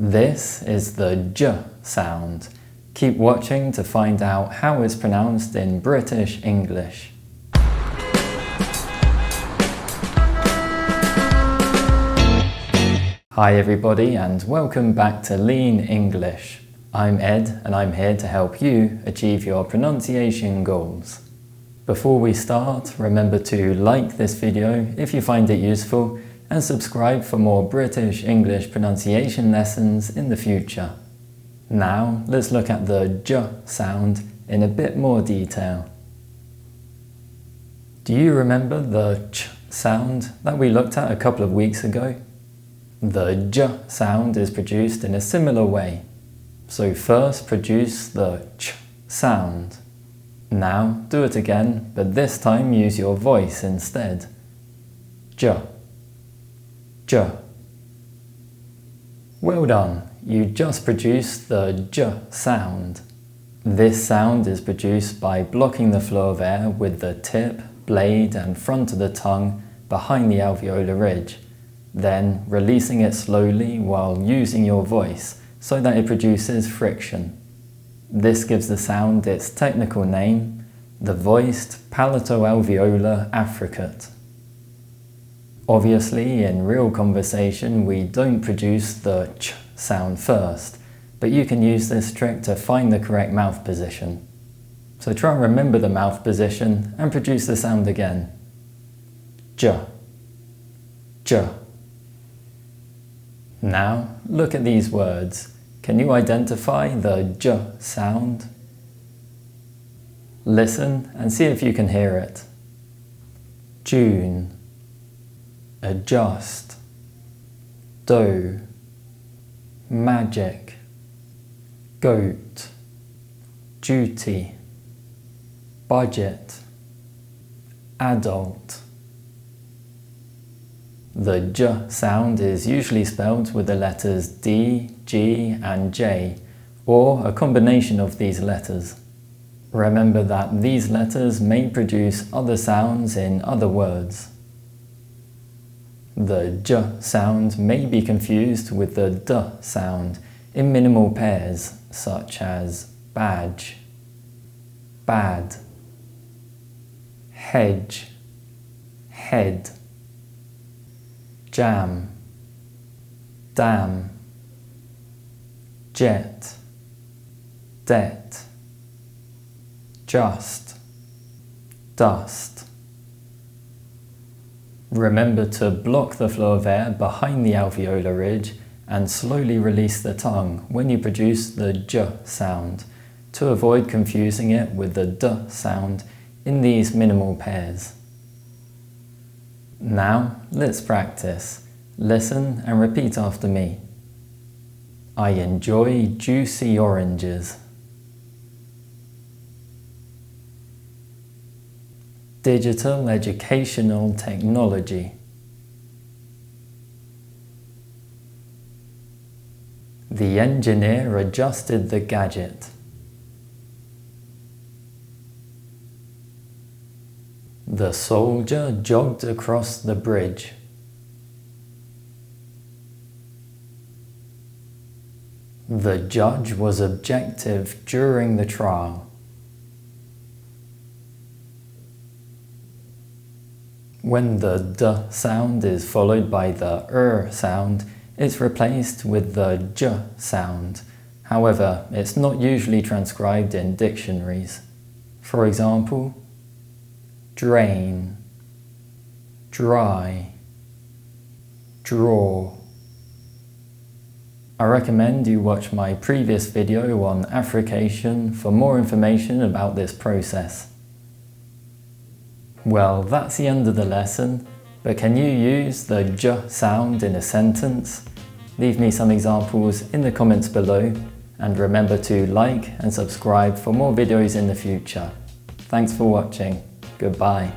This is the J sound. Keep watching to find out how it's pronounced in British English. Hi everybody and welcome back to Lean English. I'm Ed and I'm here to help you achieve your pronunciation goals. Before we start, remember to like this video if you find it useful and subscribe for more British English pronunciation lessons in the future. Now let's look at the J sound in a bit more detail. Do you remember the ch sound that we looked at a couple of weeks ago? The J sound is produced in a similar way. So first produce the ch sound. Now do it again, but this time use your voice instead. J. J. Well done, you just produced the J sound. This sound is produced by blocking the flow of air with the tip, blade and front of the tongue behind the alveolar ridge, then releasing it slowly while using your voice so that it produces friction. This gives the sound its technical name, the voiced palatoalveolar affricate. Obviously, in real conversation, we don't produce the ch sound first, but you can use this trick to find the correct mouth position. So try and remember the mouth position and produce the sound again. J. J. Now, look at these words. Can you identify the J sound? Listen and see if you can hear it. June. Adjust, dough, magic, goat, duty, budget, adult. The J sound is usually spelled with the letters D, G and J, or a combination of these letters. Remember that these letters may produce other sounds in other words. The J sound may be confused with the D sound in minimal pairs, such as badge, bad, hedge, head, jam, dam, jet, debt, just, dust. Remember to block the flow of air behind the alveolar ridge and slowly release the tongue when you produce the J sound to avoid confusing it with the D sound in these minimal pairs. Now let's practice. Listen and repeat after me. I enjoy juicy oranges. Digital educational technology. The engineer adjusted the gadget. The soldier jogged across the bridge. The judge was objective during the trial. When the D sound is followed by the sound, it's replaced with the J sound. However, it's not usually transcribed in dictionaries. For example, drain, dry, draw. I recommend you watch my previous video on affrication for more information about this process. Well, that's the end of the lesson, but can you use the J sound in a sentence? Leave me some examples in the comments below, and remember to like and subscribe for more videos in the future. Thanks for watching. Goodbye.